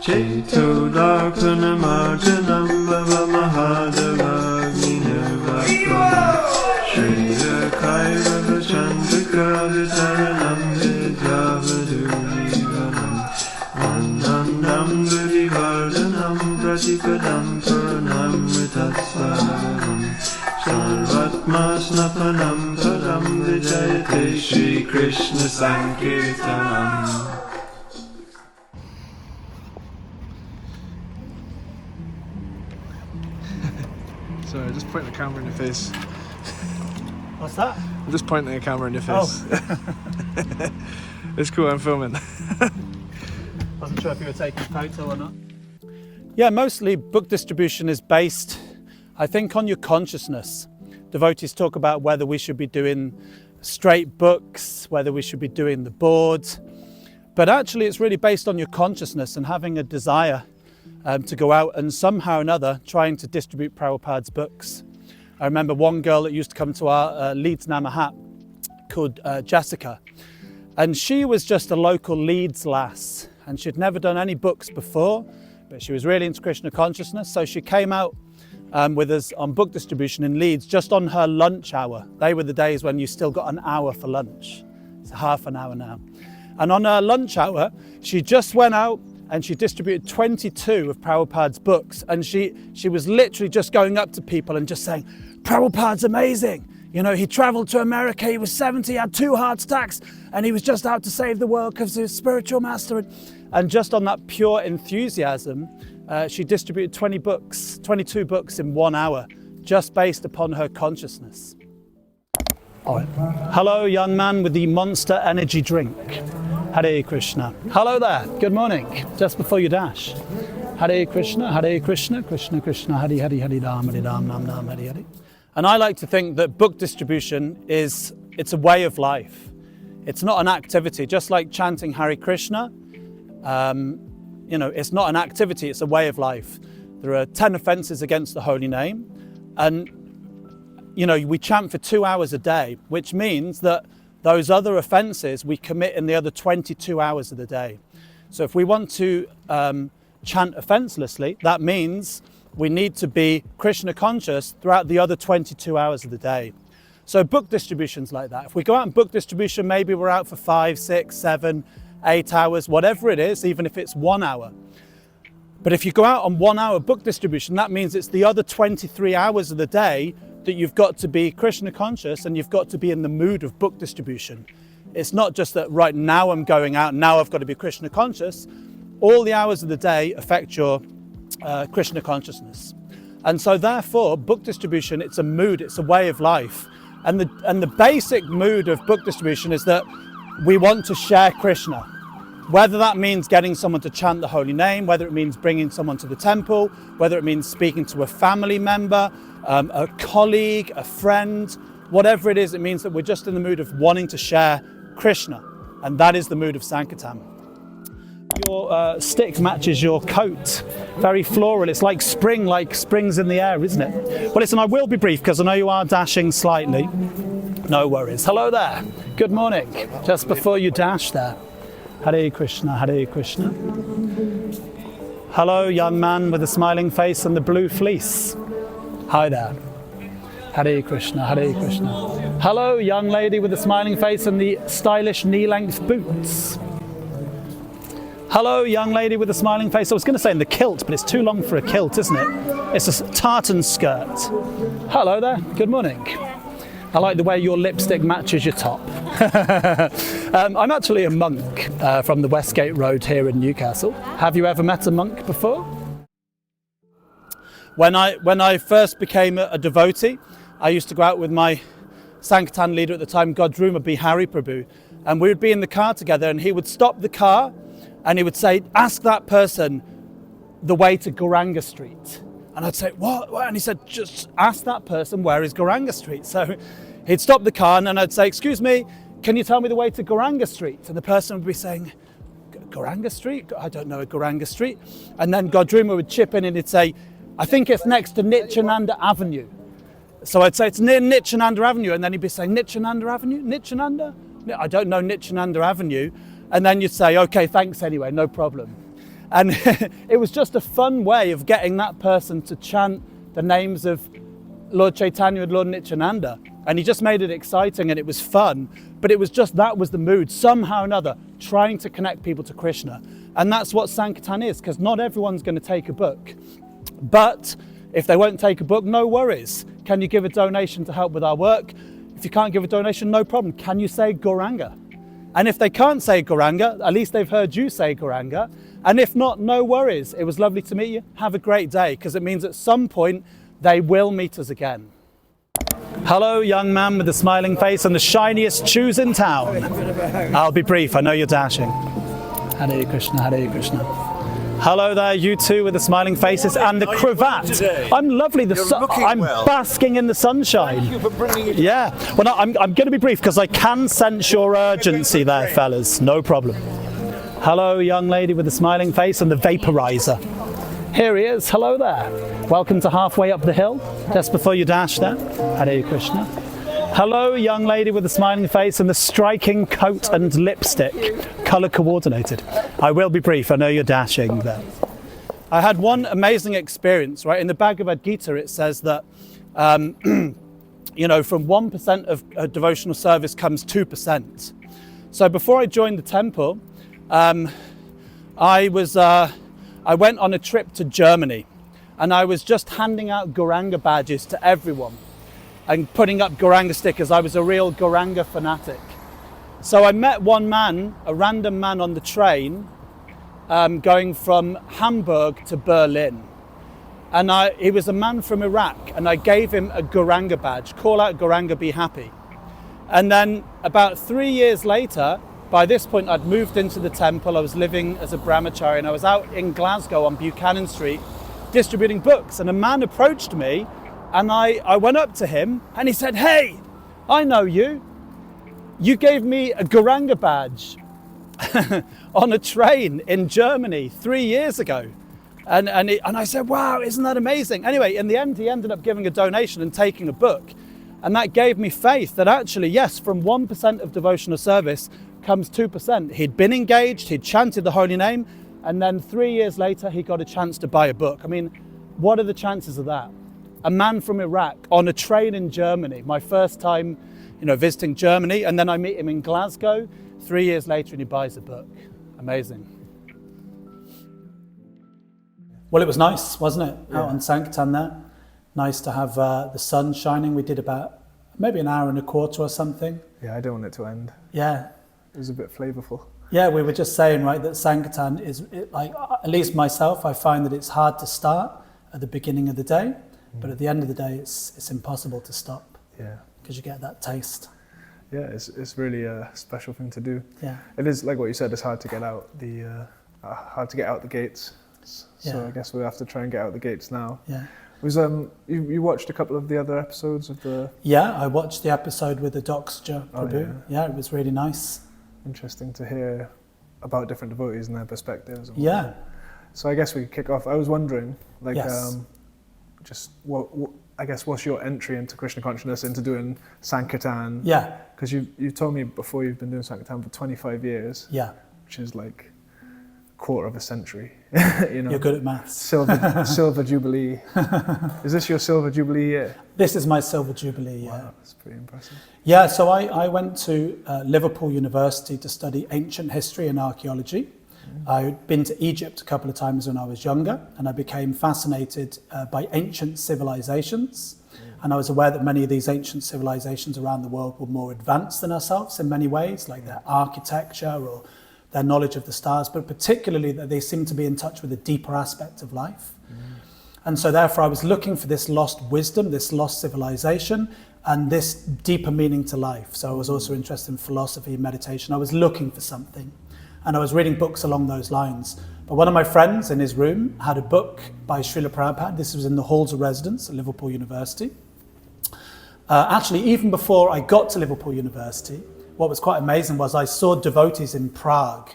Cetodharpanamarjanam Bhavamahadavagninirvatam Shriya Kairava Chandrika Vitaranam Vidyavadujivanam Vandandam Gurivardhanam Pratipadam Puranamritatsvaram Sarvatma Snapanam Param Vijayate Shri Krishna Sankirtanam. Sorry, just pointing the camera in your face. What's that? I'm just pointing the camera in your face. Oh. It's cool, I'm filming. Wasn't sure if you were taking a photo or not. Yeah, mostly book distribution is based, I think, on your consciousness. Devotees talk about whether we should be doing straight books, whether we should be doing the boards. But actually it's really based on your consciousness and having a desire to go out and somehow or another trying to distribute Prabhupada's books. I remember one girl that used to come to our Leeds Namahat called Jessica, and she was just a local Leeds lass and she'd never done any books before, but she was really into Krishna consciousness, so she came out with us on book distribution in Leeds just on her lunch hour. They were the days when you still got an hour for lunch. It's half an hour now. And on her lunch hour, she just went out and she distributed 22 of Prabhupada's books. And she was literally just going up to people and just saying, Prabhupada's amazing. You know, he traveled to America, he was 70, had 2 heart attacks, and he was just out to save the world because he was spiritual master. And just on that pure enthusiasm, she distributed 22 books in 1 hour, just based upon her consciousness. Oh. Hello, young man with the Monster Energy drink. Hare Krishna. Hello there, good morning. Just before you dash. Hare Krishna, Krishna Krishna, Hare Hare, Hare Ram, Nam Nam, Hare Hare. And I like to think that book distribution it's a way of life. It's not an activity, just like chanting Hare Krishna. You know, it's not an activity, it's a way of life. There are 10 offenses against the holy name. And, you know, we chant for 2 hours a day, which means that those other offenses we commit in the other 22 hours of the day. So if we want to chant offenselessly, that means we need to be Krishna conscious throughout the other 22 hours of the day. So book distribution's like that. If we go out and book distribution, maybe we're out for 5, 6, 7, 8 hours, whatever it is, even if it's 1 hour. But if you go out on 1 hour book distribution, that means it's the other 23 hours of the day that you've got to be Krishna conscious and you've got to be in the mood of book distribution. It's not just that right now I'm going out, now I've got to be Krishna conscious. All the hours of the day affect your Krishna consciousness. And so therefore, book distribution, it's a mood, it's a way of life. And the basic mood of book distribution is that we want to share Krishna. Whether that means getting someone to chant the holy name, whether it means bringing someone to the temple, whether it means speaking to a family member, a colleague, a friend, whatever it is, it means that we're just in the mood of wanting to share Krishna. And that is the mood of Sankirtan. Your stick matches your coat. Very floral. It's like spring, like springs in the air, isn't it? Well, listen, I will be brief because I know you are dashing slightly. No worries. Hello there. Good morning. Just before you dash there. Hare Krishna, Hare Krishna. Hello, young man with a smiling face and the blue fleece. Hi there. Hare Krishna, Hare Krishna. Hello, young lady with a smiling face and the stylish knee-length boots. Hello, young lady with a smiling face. I was going to say in the kilt, but it's too long for a kilt, isn't it? It's a tartan skirt. Hello there. Good morning. I like the way your lipstick matches your top. I'm actually a monk from the Westgate Road here in Newcastle. Have you ever met a monk before? When I first became a devotee, I used to go out with my Sankirtan leader at the time, Godruma Bihari Prabhu, and we would be in the car together and he would stop the car and he would say, ask that person the way to Gauranga Street. And I'd say, what? And he said, just ask that person where is Gauranga Street. So he'd stop the car and then I'd say, excuse me, can you tell me the way to Gauranga Street? And the person would be saying, Gauranga Street? I don't know a Gauranga Street. And then Godruma would chip in and he'd say, I think it's next to Nityananda Avenue. So I'd say it's near Nityananda Avenue. And then he'd be saying, Nityananda Avenue? Nityananda? I don't know Nityananda Avenue. And then you'd say, okay, thanks anyway, no problem. And it was just a fun way of getting that person to chant the names of Lord Chaitanya and Lord Nityananda. And he just made it exciting and it was fun. But it was just, that was the mood, somehow or another, trying to connect people to Krishna. And that's what Sankirtan is, because not everyone's going to take a book. But if they won't take a book, no worries. Can you give a donation to help with our work? If you can't give a donation, no problem. Can you say Gauranga? And if they can't say Gauranga, at least they've heard you say Gauranga. And if not, no worries. It was lovely to meet you. Have a great day, because it means at some point they will meet us again. Hello, young man with the smiling face and the shiniest shoes in town. I'll be brief, I know you're dashing. Hare Krishna, Hare Krishna. Hello there, you two with the smiling faces and the cravat. I'm lovely. I'm basking in the sunshine. Thank you for bringing it. Yeah. Well, no, I'm going to be brief because I can sense your urgency there, fellas. No problem. Hello, young lady with the smiling face and the vaporizer. Here he is. Hello there. Welcome to Halfway Up the Hill, just before you dash there. Hare Krishna. Hello, young lady with the smiling face and the striking coat and lipstick, colour coordinated. I will be brief, I know you're dashing there. I had one amazing experience, right? In the Bhagavad Gita, it says that, you know, from 1% of devotional service comes 2%. So before I joined the temple, I went on a trip to Germany and I was just handing out Gauranga badges to everyone and putting up Gauranga stickers. I was a real Gauranga fanatic. So I met one man, a random man on the train, going from Hamburg to Berlin. And he was a man from Iraq, and I gave him a Gauranga badge. Call out Gauranga, be happy. And then about 3 years later, by this point I'd moved into the temple, I was living as a brahmachari, and I was out in Glasgow on Buchanan Street distributing books. And a man approached me, and I went up to him and he said, "Hey, I know you. You gave me a Gauranga badge on a train in Germany 3 years ago." And I said, "Wow, isn't that amazing?" Anyway, in the end, he ended up giving a donation and taking a book. And that gave me faith that actually, yes, from 1% of devotional service comes 2%. He'd been engaged, he'd chanted the holy name, and then 3 years later, he got a chance to buy a book. I mean, what are the chances of that? A man from Iraq on a train in Germany, my first time, you know, visiting Germany, and then I meet him in Glasgow 3 years later and he buys a book. Amazing. Well, it was nice, wasn't it? Yeah. Out on Sankirtan there. Nice to have the sun shining. We did about maybe an hour and a quarter or something. Yeah, I don't want it to end. Yeah. It was a bit flavorful. Yeah, we were just saying, right, that Sankirtan is, like, at least myself, I find that it's hard to start at the beginning of the day. But at the end of the day, it's impossible to stop. Yeah. Because you get that taste. Yeah, it's really a special thing to do. Yeah. It is, like what you said, it's hard to get out the gates. So yeah. I guess we'll have to try and get out the gates now. Yeah. Was you watched a couple of the other episodes of the? Yeah, I watched the episode with the Srila Prabhu. Yeah, it was really nice. Interesting to hear about different devotees and their perspectives. Yeah. So I guess we could kick off. I was wondering, like, yes. Just what I guess what's your entry into Krishna consciousness, into doing Sankirtan? Yeah. Because you told me before you've been doing Sankirtan for 25 years. Yeah. Which is like a quarter of a century. You know. You're good at maths. Silver Jubilee. Is this your Silver Jubilee year? This is my Silver Jubilee year. Wow, that's pretty impressive. Yeah, so I went to Liverpool University to study ancient history and archaeology. I'd been to Egypt a couple of times when I was younger, and I became fascinated by ancient civilizations. And I was aware that many of these ancient civilizations around the world were more advanced than ourselves in many ways, like their architecture or their knowledge of the stars, but particularly that they seem to be in touch with a deeper aspect of life. And so therefore I was looking for this lost wisdom, this lost civilization, and this deeper meaning to life. So I was also interested in philosophy, meditation. I was looking for something. And I was reading books along those lines. But one of my friends in his room had a book by Srila Prabhupada. This was in the halls of residence at Liverpool University. Actually, even before I got to Liverpool University, what was quite amazing was I saw devotees in Prague.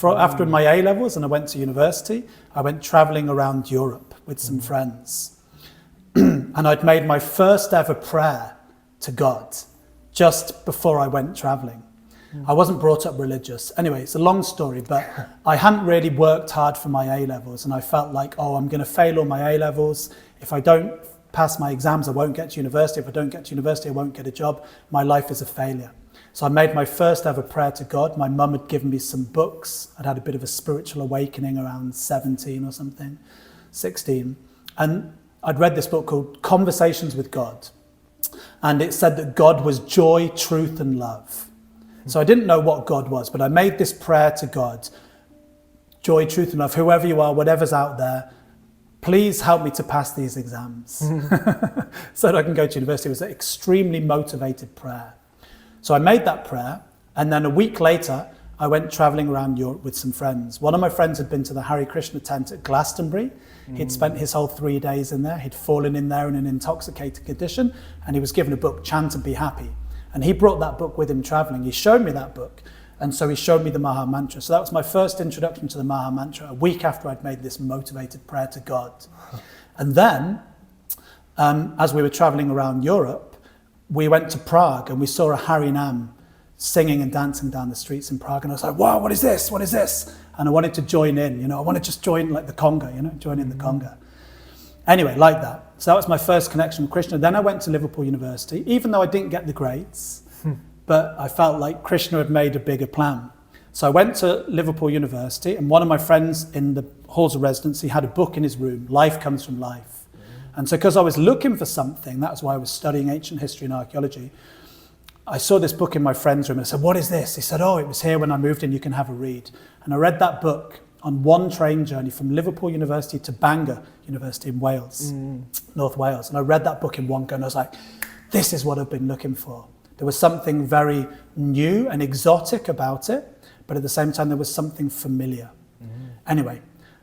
After my A-levels and I went to university, I went traveling around Europe with some friends. And I'd made my first ever prayer to God just before I went traveling. I wasn't brought up religious. Anyway, it's a long story, but I hadn't really worked hard for my A-levels, and I felt like, oh, I'm going to fail all my A-levels. If I don't pass my exams, I won't get to university. If I don't get to university, I won't get a job. My life is a failure. So I made my first ever prayer to God. My mum had given me some books. I'd had a bit of a spiritual awakening around 17 or something, 16. And I'd read this book called Conversations with God. And it said that God was joy, truth, and love. So I didn't know what God was, but I made this prayer to God. Joy, truth, and love, whoever you are, whatever's out there, please help me to pass these exams so that I can go to university. It was an extremely motivated prayer. So I made that prayer, and then a week later, I went traveling around Europe with some friends. One of my friends had been to the Hare Krishna tent at Glastonbury. He'd spent his whole 3 days in there. He'd fallen in there in an intoxicated condition, and he was given a book, Chant and Be Happy. And he brought that book with him traveling. He showed me that book, and so he showed me the Maha Mantra. So that was my first introduction to the Maha Mantra, a week after I'd made this motivated prayer to God. And then, as we were traveling around Europe, we went to Prague and we saw a Harinam singing and dancing down the streets in Prague. And I was like, wow, what is this? What is this? And I wanted to join in, I want to just join like the conga, join in the conga. Anyway, like that. So that was my first connection with Krishna. Then I went to Liverpool University, even though I didn't get the grades, but I felt like Krishna had made a bigger plan. So I went to Liverpool University, and one of my friends in the halls of residency had a book in his room, Life Comes from Life. And so because I was looking for something, that's why I was studying ancient history and archaeology, I saw this book in my friend's room and I said, what is this? He said, oh, it was here when I moved in, you can have a read. And I read that book on one train journey from Liverpool University to Bangor University in Wales, North Wales. And I read that book in one go and I was like, this is what I've been looking for. There was something very new and exotic about it, but at the same time, there was something familiar. Anyway,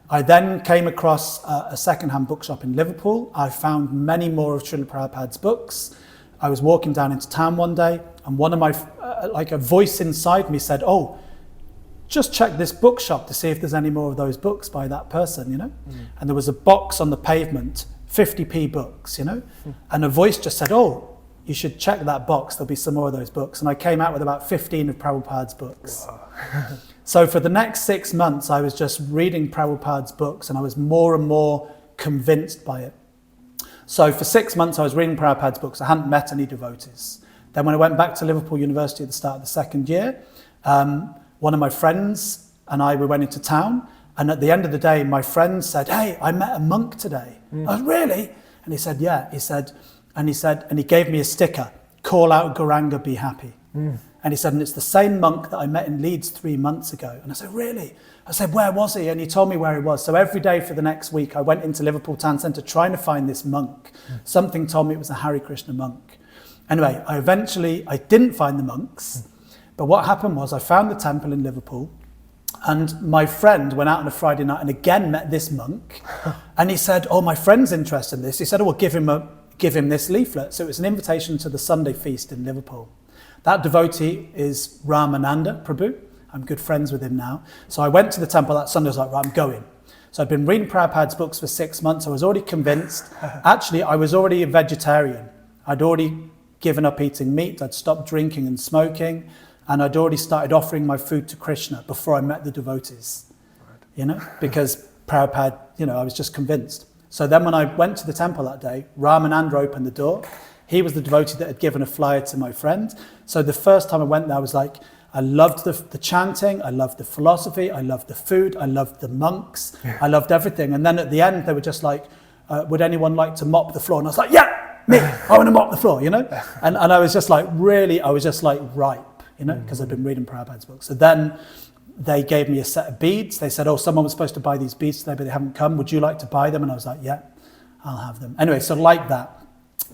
I then came across a second-hand bookshop in Liverpool. I found many more of Srila Prabhupada's books. I was walking down into town one day, and one of my, like a voice inside me said, oh, just check this bookshop to see if there's any more of those books by that person, And there was a box on the pavement, 50p books, And a voice just said, oh, you should check that box, there'll be some more of those books. And I came out with about 15 of Prabhupada's books. So for the next 6 months, I was just reading Prabhupada's books and I was more and more convinced by it. So for 6 months, I was reading Prabhupada's books. I hadn't met any devotees. Then when I went back to Liverpool University at the start of the second year, one of my friends and we went into town. And at the end of the day, my friend said, hey, I met a monk today. I was, really? And he said, yeah. And he gave me a sticker, call out Gauranga, be happy. And he said, and it's the same monk that I met in Leeds 3 months ago. And I said, really? I said, where was he? And he told me where he was. So every day for the next week, I went into Liverpool Town Centre trying to find this monk. Something told me it was a Hare Krishna monk. Anyway, I didn't find the monks. But what happened was I found the temple in Liverpool. And my friend went out on a Friday night and again met this monk. And he said, oh, my friend's interested in this. He said, oh, well, give him this leaflet. So it was an invitation to the Sunday feast in Liverpool. That devotee is Ramananda Prabhu. I'm good friends with him now. So I went to the temple that Sunday. I was like, right, I'm going. So I'd been reading Prabhupada's books for 6 months. I was already convinced. Actually, I was already a vegetarian. I'd already given up eating meat. I'd stopped drinking and smoking. And I'd already started offering my food to Krishna before I met the devotees. Because Prabhupada, I was just convinced. So then when I went to the temple that day, Ramananda opened the door. He was the devotee that had given a flyer to my friend. So the first time I went there, I was like, I loved the chanting, I loved the philosophy, I loved the food, I loved the monks, I loved everything. And then at the end, they were just like, would anyone like to mop the floor? And I was like, yeah, me, I want to mop the floor, And I was just like, really, I was just like ripe, because I'd been reading Prabhupada's books. So then they gave me a set of beads. They said, oh, someone was supposed to buy these beads today, but they haven't come. Would you like to buy them? And I was like, yeah, I'll have them. Anyway, so like that.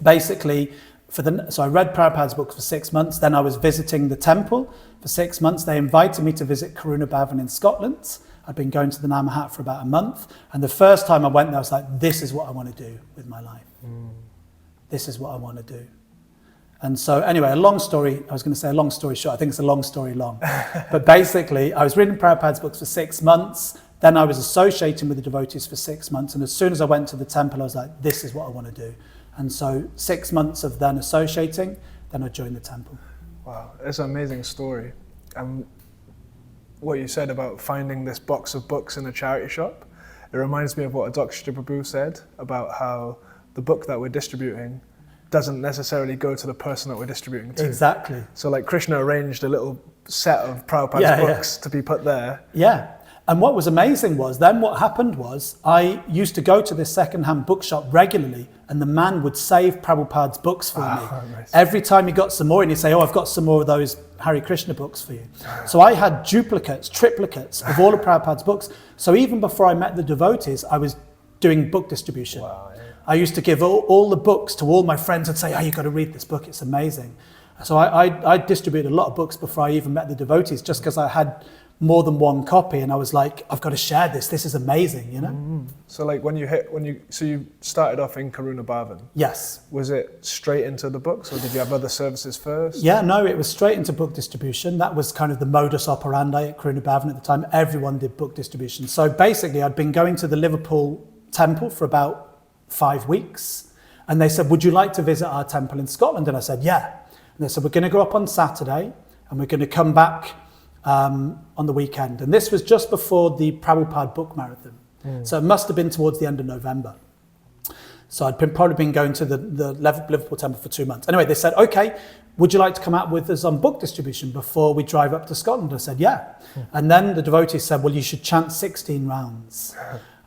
Basically, so I read Prabhupada's books for 6 months. Then I was visiting the temple for 6 months. They invited me to visit Karuna Bhavan in Scotland. I'd been going to the Namahat for about a month. And the first time I went there, I was like, this is what I want to do with my life. This is what I want to do. And so anyway, a long story short, I think it's a long story long. But basically, I was reading Prabhupada's books for 6 months. Then I was associating with the devotees for 6 months. And as soon as I went to the temple, I was like, this is what I want to do. And so 6 months of then associating, then I joined the temple. Wow, it's an amazing story. what you said about finding this box of books in a charity shop, it reminds me of what Dr. Prabhu said about how the book that we're distributing doesn't necessarily go to the person that we're distributing to. Exactly. So like Krishna arranged a little set of Prabhupada's books to be put there. Yeah. And what was amazing was, then what happened was, I used to go to this second-hand bookshop regularly, and the man would save Prabhupada's books for me. Nice. Every time he got some more, and he'd say, oh, I've got some more of those Hare Krishna books for you. So I had duplicates, triplicates of all of Prabhupada's books. So even before I met the devotees, I was doing book distribution. Wow, yeah. I used to give all the books to all my friends and say, oh, you've got to read this book, it's amazing. So I distributed a lot of books before I even met the devotees, just because I had more than one copy, and I was like, I've got to share this. This is amazing, you know. Mm-hmm. So like so you started off in Karuna Bhavan. Yes. Was it straight into the books, or did you have other services first? Yeah, no, it was straight into book distribution. That was kind of the modus operandi at Karuna Bhavan at the time. Everyone did book distribution. So basically, I'd been going to the Liverpool temple for about 5 weeks, and they said, would you like to visit our temple in Scotland? And I said, yeah. And they said, we're going to go up on Saturday, and we're going to come back on the weekend. And this was just before the Prabhupada book marathon. So it must have been towards the end of November. So I'd probably been going to the Liverpool temple for 2 months. Anyway, they said, okay, would you like to come out with us on book distribution before we drive up to Scotland? I said, yeah. And then the devotees said, well, you should chant 16 rounds.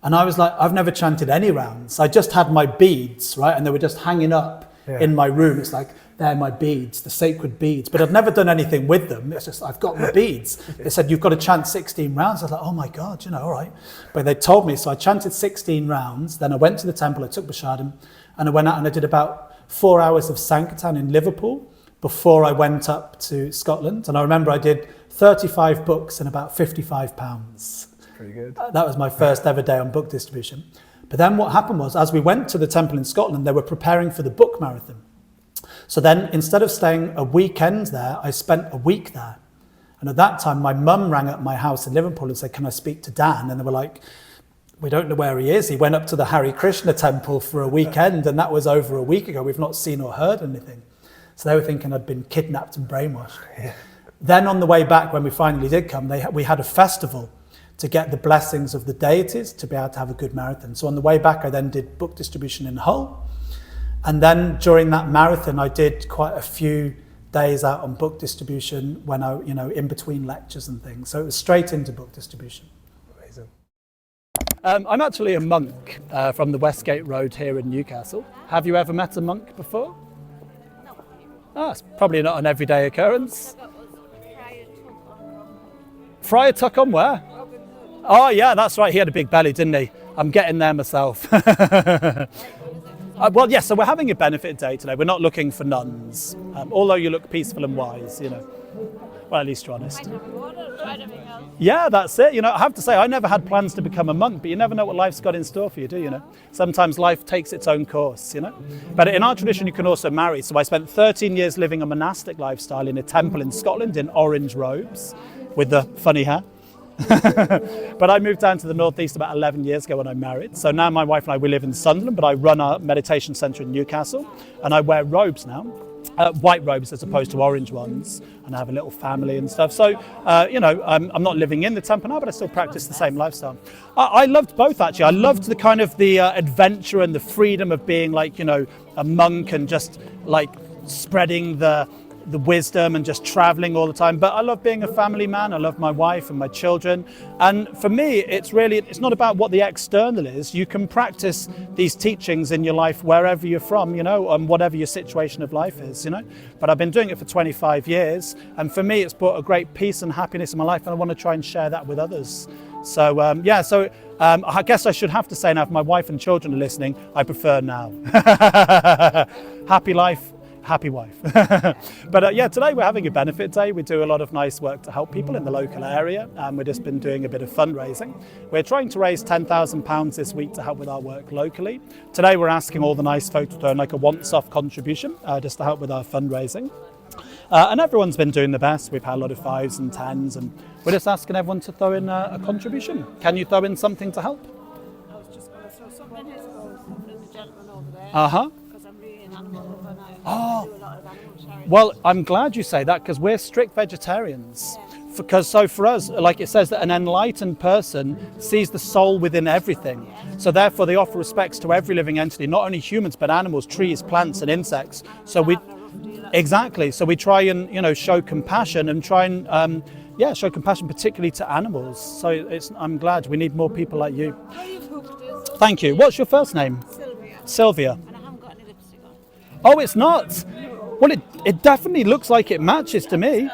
And I was like, I've never chanted any rounds. I just had my beads, right? And they were just hanging up in my room. It's like, they're my beads, the sacred beads. But I've never done anything with them. It's just, I've got my beads. They said, you've got to chant 16 rounds. I was like, oh my God, all right. But they told me, so I chanted 16 rounds. Then I went to the temple, I took Prashadam, and I went out and I did about 4 hours of Sankirtan in Liverpool before I went up to Scotland. And I remember I did 35 books and about £55. That's pretty good. That was my first ever day on book distribution. But then what happened was, as we went to the temple in Scotland, they were preparing for the book marathon. So then, instead of staying a weekend there, I spent a week there. And at that time, my mum rang up my house in Liverpool and said, can I speak to Dan? And they were like, we don't know where he is. He went up to the Hare Krishna temple for a weekend, and that was over a week ago. We've not seen or heard anything. So they were thinking I'd been kidnapped and brainwashed. Yeah. Then on the way back, when we finally did come, we had a festival to get the blessings of the deities to be able to have a good marathon. So on the way back, I then did book distribution in Hull. And then during that marathon, I did quite a few days out on book distribution when I, in between lectures and things. So it was straight into book distribution. Amazing. I'm actually a monk from the Westgate Road here in Newcastle. Have you ever met a monk before? No. Oh, it's probably not an everyday occurrence. Friar Tuck on where? Oh yeah, that's right. He had a big belly, didn't he? I'm getting there myself. Well, yes, so we're having a benefit day today. We're not looking for nuns, although you look peaceful and wise, Well, at least you're honest. Yeah, that's it. I have to say, I never had plans to become a monk, but you never know what life's got in store for you, do you? Sometimes life takes its own course, But in our tradition, you can also marry. So I spent 13 years living a monastic lifestyle in a temple in Scotland in orange robes with the funny hair. But I moved down to the northeast about 11 years ago when I married. So now my wife and I, we live in Sunderland, but I run a meditation centre in Newcastle, and I wear robes now, white robes as opposed to orange ones, and I have a little family and stuff. So, I'm not living in the temple now, but I still practice the same lifestyle. I loved both, actually. I loved the kind of the adventure and the freedom of being like, a monk and just like spreading the wisdom and just traveling all the time. But I love being a family man. I love my wife and my children. And for me, it's not about what the external is. You can practice these teachings in your life wherever you're from, and whatever your situation of life is, But I've been doing it for 25 years. And for me, it's brought a great peace and happiness in my life. And I want to try and share that with others. So, I guess I should have to say now, if my wife and children are listening, I prefer now. Happy life. Happy wife. But today we're having a benefit day. We do a lot of nice work to help people in the local area, and we've just been doing a bit of fundraising. We're trying to raise £10,000 this week to help with our work locally. Today we're asking all the nice folk to turn like a once-off contribution just to help with our fundraising. And everyone's been doing the best. We've had a lot of 5s and 10s, and we're just asking everyone to throw in a contribution. Can you throw in something to help? I was just going to throw something in his goals from the gentleman over there. Uh-huh. I'm really an animal lover and I Oh. do a lot of animal charity. Well, I'm glad you say that, because we're strict vegetarians. Yeah. because so for us, like it says that an enlightened person sees the soul within everything. So therefore they offer respects to every living entity, not only humans, but animals, trees, plants and insects. So we, exactly. So we try and, you know, show compassion and try and, show compassion particularly to animals. So I'm glad we need more people like you. Thank you. What's your first name? Sylvia. Sylvia. And I haven't got any lipstick on. Oh, it's not. Well, it definitely looks like it matches to me.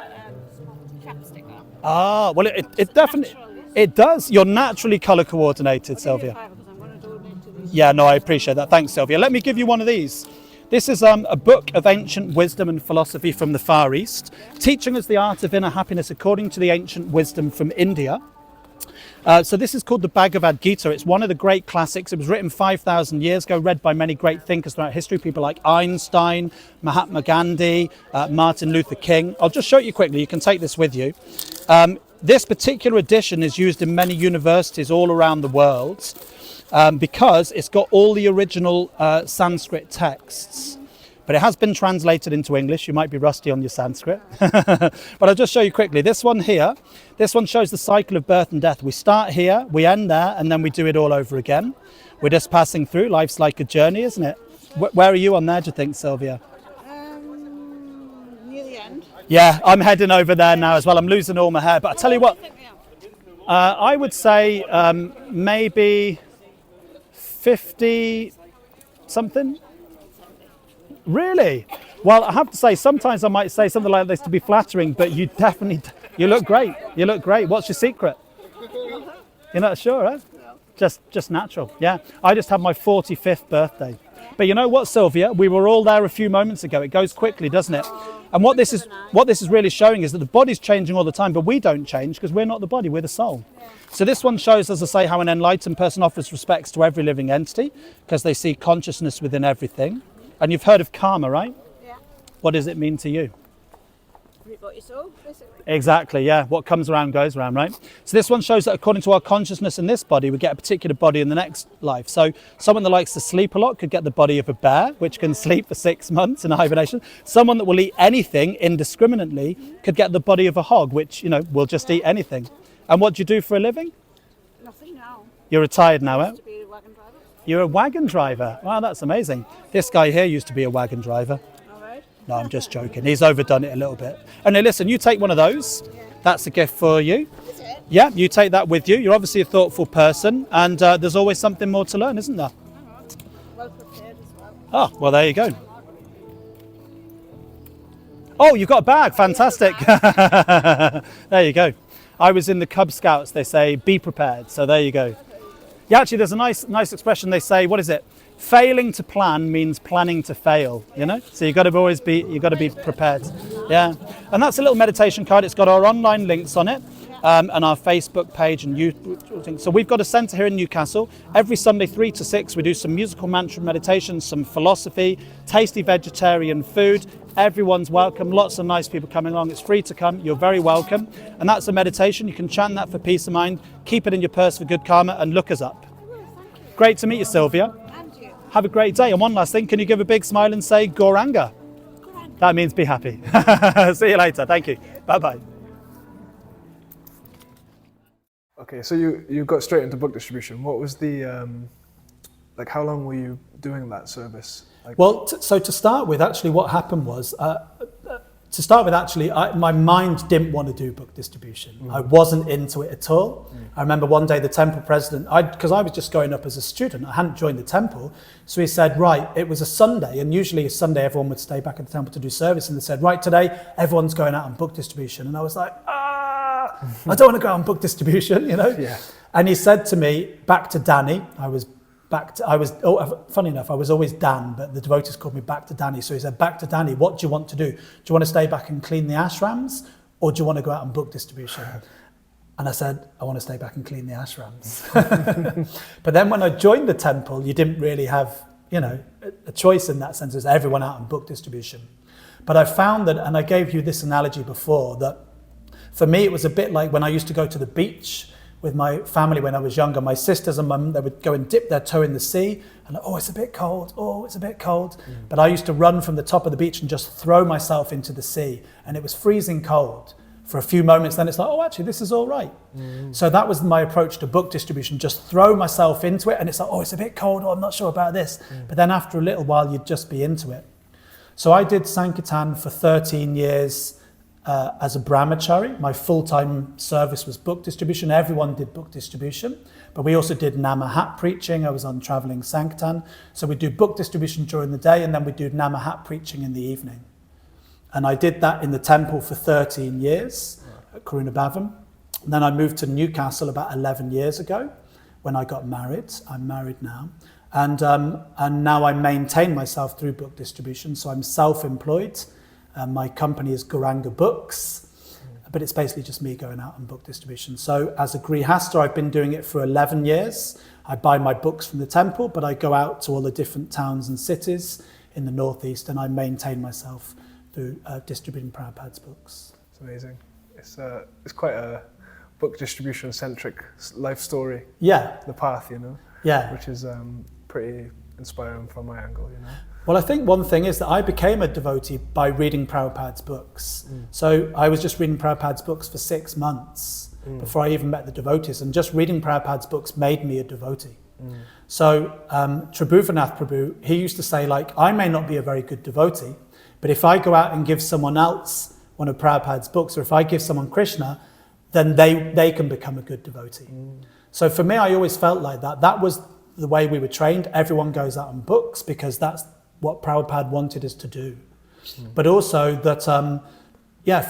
Chapstick on. Ah, well, it definitely, it does. You're naturally colour coordinated, Sylvia. Because I'm going to donate to this. Yeah, no, I appreciate that. Thanks, Sylvia. Let me give you one of these. This is a book of ancient wisdom and philosophy from the Far East, teaching us the art of inner happiness according to the ancient wisdom from India. So this is called the Bhagavad Gita. It's one of the great classics. It was written 5,000 years ago, read by many great thinkers throughout history, people like Einstein, Mahatma Gandhi, Martin Luther King. I'll just show it you quickly. You can take this with you. This particular edition is used in many universities all around the world because it's got all the original Sanskrit texts. But it has been translated into English. You might be rusty on your Sanskrit. But I'll just show you quickly. This one here, this one shows the cycle of birth and death. We start here, we end there, and then we do it all over again. We're just passing through. Life's like a journey, isn't it? Where are you on there, do you think, Sylvia? Near the end. Yeah, I'm heading over there now as well. I'm losing all my hair. But I tell you what, I would say maybe 50 something. Really? Well, I have to say, sometimes I might say something like this to be flattering, but you definitely, you look great. You look great. What's your secret? You're not sure, eh? No. Just natural. Yeah. I just had my 45th birthday. But you know what, Sylvia? We were all there a few moments ago. It goes quickly, doesn't it? And what this is really showing is that the body's changing all the time, but we don't change because we're not the body, we're the soul. Yeah. So this one shows, as I say, how an enlightened person offers respects to every living entity because they see consciousness within everything. And you've heard of karma, right? Yeah. What does it mean to you? Reap what you sow, basically. Exactly, yeah. What comes around goes around, right? So this one shows that according to our consciousness in this body, we get a particular body in the next life. So someone that likes to sleep a lot could get the body of a bear, which can sleep for 6 months in hibernation. Someone that will eat anything indiscriminately could get the body of a hog, which, you know, will just eat anything. And what do you do for a living? Nothing now. You're retired now, eh? To be a wagon driver. You're a wagon driver. Wow, that's amazing. This guy here used to be a wagon driver. All right. No, I'm just joking. He's overdone it a little bit. And now listen, you take one of those. Yeah. That's a gift for you. Is it? Yeah, you take that with you. You're obviously a thoughtful person, and there's always something more to learn, isn't there? Well prepared as well. Oh, well, there you go. Oh, you've got a bag. Fantastic. There you go. I was in the Cub Scouts. They say, be prepared. So there you go. Yeah, actually, there's a nice expression. They say, what is it? Failing to plan means planning to fail, you know? So you've got to be prepared. Yeah. And that's a little meditation card. It's got our online links on it. And our Facebook page and YouTube. So we've got a centre here in Newcastle. Every Sunday 3 to 6 we do some musical mantra meditation, some philosophy, tasty vegetarian food. Everyone's welcome. Lots of nice people coming along. It's free to come. You're very welcome. And that's a meditation. You can chant that for peace of mind. Keep it in your purse for good karma and look us up. Great to meet you, Sylvia. And you. Have a great day. And one last thing, can you give a big smile and say Gauranga? That means be happy. See you later. Thank you. Bye-bye. Okay, so you got straight into book distribution. What was the, like how long were you doing that service? Like, well, so to start with, actually what happened was, my mind didn't want to do book distribution. I wasn't into it at all. I remember one day the temple president, because I was just going up as a student, I hadn't joined the temple, so he said, right, it was a Sunday, and usually a Sunday everyone would stay back at the temple to do service, and they said, right, today everyone's going out on book distribution. And I was like, I don't want to go on book distribution, you know? Yeah. And he said to me, back to Danny, funny enough, I was always Dan, but the devotees called me back to Danny. So he said, back to Danny, what do you want to do? Do you want to stay back and clean the ashrams? Or do you want to go out on book distribution? And I said, I want to stay back and clean the ashrams. But then when I joined the temple, you didn't really have, you know, a choice in that sense. There's everyone out on book distribution. But I found that, and I gave you this analogy before, that for me, it was a bit like when I used to go to the beach with my family when I was younger. My sisters and mum, they would go and dip their toe in the sea and, oh, it's a bit cold. Oh, it's a bit cold. But I used to run from the top of the beach and just throw myself into the sea. And it was freezing cold for a few moments, then it's like, oh, actually, this is all right. So that was my approach to book distribution, just throw myself into it. And it's like, oh, it's a bit cold, or I'm not sure about this. But then after a little while, you'd just be into it. So I did Sankirtan for 13 years as a brahmachari. My full-time service was book distribution. Everyone did book distribution. But we also did Namahat preaching. I was on traveling Sankirtan. So we do book distribution during the day, and then we do Namahat preaching in the evening. And I did that in the temple for 13 years at Karunabhavan. And then I moved to Newcastle about 11 years ago when I got married. I'm married now. And now I maintain myself through book distribution. So I'm self-employed. My company is Gauranga Books. But it's basically just me going out on book distribution. So as a Grihasta, I've been doing it for 11 years. I buy my books from the temple, but I go out to all the different towns and cities in the northeast, and I maintain myself through distributing Prabhupada's books. It's amazing. It's quite a book distribution-centric life story. Yeah. The path, you know? Yeah. Which is pretty inspiring from my angle, you know? Well, I think one thing is that I became a devotee by reading Prabhupada's books. So I was just reading Prabhupada's books for 6 months before I even met the devotees, and just reading Prabhupada's books made me a devotee. So Tribhuvannath Prabhu, he used to say, like, I may not be a very good devotee, but if I go out and give someone else one of Prabhupada's books, or if I give someone Krishna, then they can become a good devotee. So for me, I always felt like that. That was the way we were trained. Everyone goes out on books because that's what Prabhupada wanted us to do. But also that,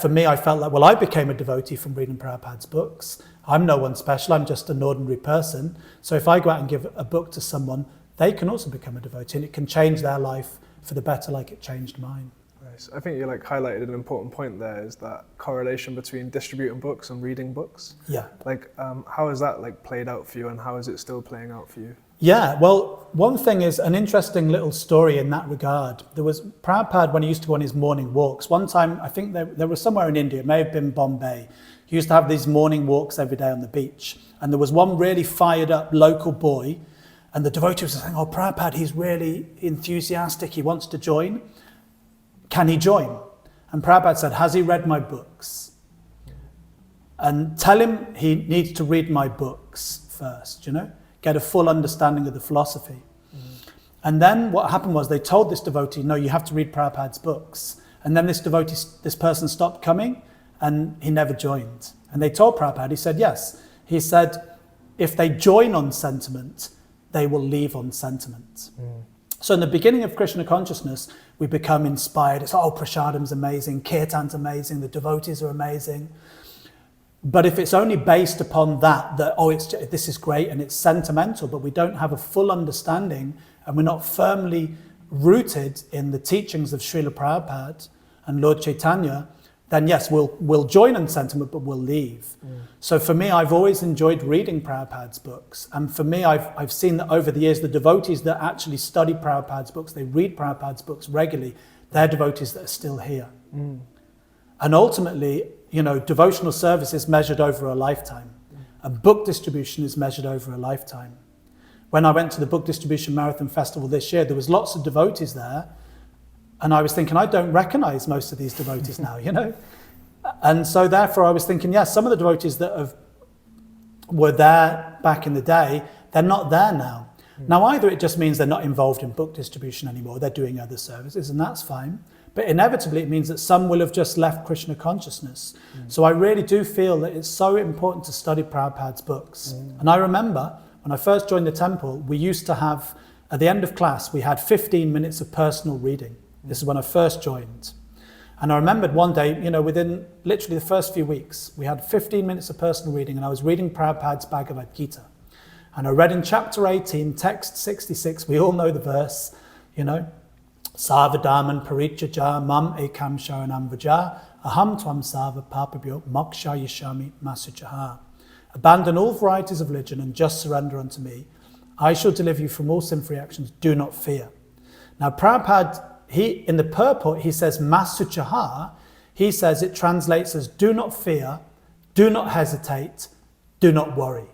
for me, I felt like, well, I became a devotee from reading Prabhupada's books. I'm no one special, I'm just an ordinary person. So if I go out and give a book to someone, they can also become a devotee, and it can change their life for the better like it changed mine. Nice. I think you highlighted an important point there, is that correlation between distributing books and reading books. Yeah. How has that played out for you, and how is it still playing out for you? Yeah, well, one thing is an interesting little story in that regard. There was Prabhupada, when he used to go on his morning walks. One time, I think there was somewhere in India, it may have been Bombay. He used to have these morning walks every day on the beach. And there was one really fired up local boy, and the devotee was saying, oh, Prabhupada, he's really enthusiastic, he wants to join. Can he join? And Prabhupada said, has he read my books? And tell him he needs to read my books first, get a full understanding of the philosophy. And then what happened was they told this devotee, no, you have to read Prabhupada's books. And then this person stopped coming, and he never joined. And they told Prabhupada, he said, yes. He said, if they join on sentiment, they will leave on sentiment. So in the beginning of Krishna consciousness, we become inspired. It's like, oh, Prasadam's amazing, Kirtan's amazing, the devotees are amazing. But if it's only based upon that this is great and it's sentimental, but we don't have a full understanding and we're not firmly rooted in the teachings of Srila Prabhupada and Lord Chaitanya, then yes, we'll join in sentiment, but we'll leave. So for me, I've always enjoyed reading Prabhupada's books. And for me, I've seen that over the years, the devotees that actually study Prabhupada's books, they read Prabhupada's books regularly, they're devotees that are still here. And ultimately, devotional service is measured over a lifetime. And book distribution is measured over a lifetime. When I went to the Book Distribution Marathon Festival this year, there was lots of devotees there. And I was thinking, I don't recognize most of these devotees now, And so therefore I was thinking, yes, some of the devotees that were there back in the day, they're not there now. Now, either it just means they're not involved in book distribution anymore, they're doing other services, and that's fine. But inevitably, it means that some will have just left Krishna consciousness. So I really do feel that it's so important to study Prabhupada's books. And I remember when I first joined the temple, we used to have, at the end of class, we had 15 minutes of personal reading. This is when I first joined. And I remembered one day, within literally the first few weeks, we had 15 minutes of personal reading, and I was reading Prabhupada's Bhagavad Gita. And I read in chapter 18, text 66, we all know the verse, Sarvadhaman parijjaja mam ekam sharanam vaja aham tvam sarva papabhyo moksha yashami masuchaha. Abandon all varieties of religion and just surrender unto me. I shall deliver you from all sin-free actions. Do not fear. Now, Prabhupada, in the purport, he says masuchaha. He says it translates as do not fear, do not hesitate, do not worry.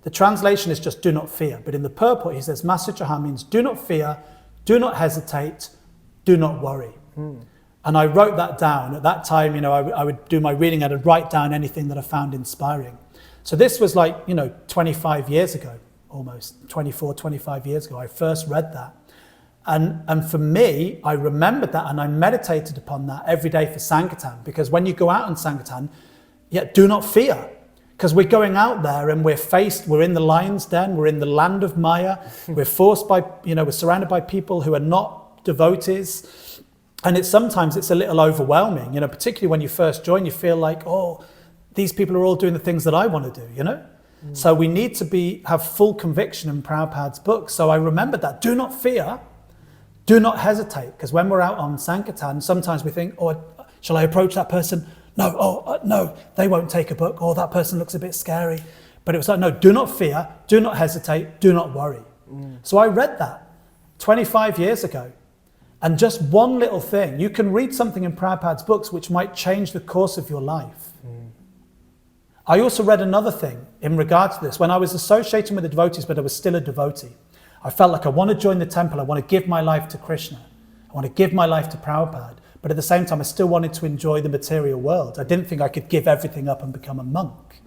The translation is just do not fear. But in the purport, he says masuchaha means do not fear, do not hesitate, do not worry. And I wrote that down. At that time, you know, I would do my reading, I'd write down anything that I found inspiring. So this was like, you know, 25 years ago, almost 24, 25 years ago, I first read that. And for me, I remembered that and I meditated upon that every day for Sankirtan, because when you go out on Sankirtan, do not fear, because we're going out there and we're in the lion's den, we're in the land of Maya, we're forced by, you know, we're surrounded by people who are not devotees. And sometimes it's a little overwhelming, you know, particularly when you first join, you feel like, oh, these people are all doing the things that I want to do, you know? So we need to have full conviction in Prabhupada's book. So I remembered that. Do not fear, do not hesitate. Because when we're out on Sankirtan, sometimes we think, oh, shall I approach that person? No, no, they won't take a book. Oh, that person looks a bit scary. But it was like, no, do not fear, do not hesitate, do not worry. So I read that 25 years ago. And just one little thing, you can read something in Prabhupada's books which might change the course of your life. I also read another thing in regard to this. When I was associating with the devotees, but I was still a devotee, I felt like I want to join the temple. I want to give my life to Krishna. I want to give my life to Prabhupada. But at the same time, I still wanted to enjoy the material world. I didn't think I could give everything up and become a monk.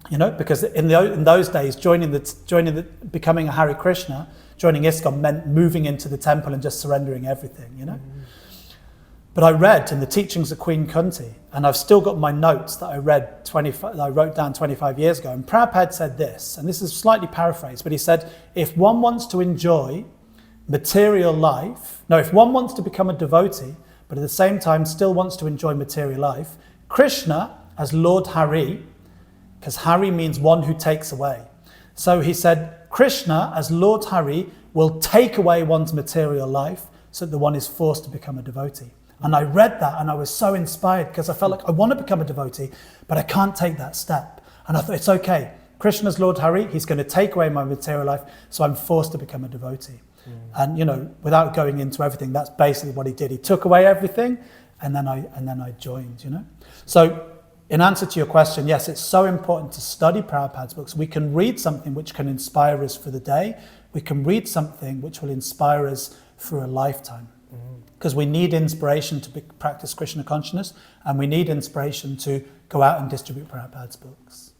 You know, because in those days, becoming a Hare Krishna, joining ISKCON meant moving into the temple and just surrendering everything, you know. But I read in the teachings of Queen Kunti, and I've still got my notes that I wrote down 25 years ago. And Prabhupada said this, and this is slightly paraphrased, but he said, if one wants to enjoy material life, if one wants to become a devotee, but at the same time still wants to enjoy material life, Krishna as Lord Hari, because Hari means one who takes away. So he said, Krishna as Lord Hari will take away one's material life so that the one is forced to become a devotee. And I read that and I was so inspired because I felt like I want to become a devotee, but I can't take that step. And I thought, it's okay. Krishna's Lord Hari, he's going to take away my material life, so I'm forced to become a devotee. And, you know, without going into everything, that's basically what he did. He took away everything and then I joined, you know. So in answer to your question, yes, it's so important to study Prabhupada's books. We can read something which can inspire us for the day. We can read something which will inspire us for a lifetime. Because we need inspiration to practice Krishna consciousness, and we need inspiration to go out and distribute Prabhupada's books.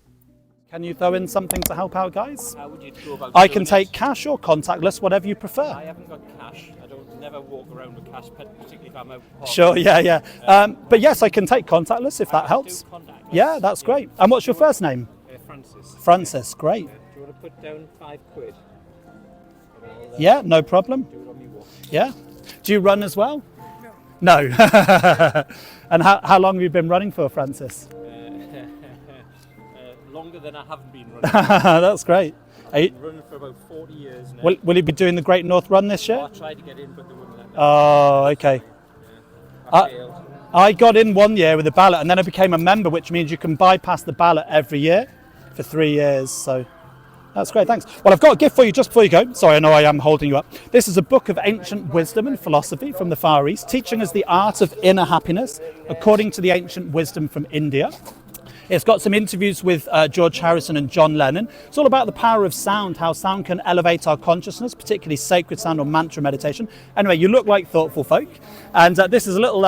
Can you throw in something to help out, guys? How would you go about I can doing take it? cash or contactless, whatever you prefer. I haven't got cash. I don't never walk around with cash, particularly if I'm out. Sure, yeah. But yes, I can take contactless if that helps. Yeah, that's great. And what's your first name? Francis. Francis, great. Do you want to put down £5? Yeah, no problem. Do it on me walk. Yeah. Do you run as well? No. And how long have you been running for, Francis? Longer than I haven't been running. That's great. I've been running for about 40 years now. Will you be doing the Great North Run this year? I tried to get in, but they wouldn't let me. Oh, okay. I failed. I got in one year with a ballot and then I became a member, which means you can bypass the ballot every year for 3 years. So that's great, thanks. Well, I've got a gift for you just before you go. Sorry, I know I am holding you up. This is a book of ancient wisdom and philosophy from the Far East, teaching us the art of inner happiness according to the ancient wisdom from India. It's got some interviews with George Harrison and John Lennon. It's all about the power of sound, how sound can elevate our consciousness, particularly sacred sound or mantra meditation. Anyway, you look like thoughtful folk. And this is a little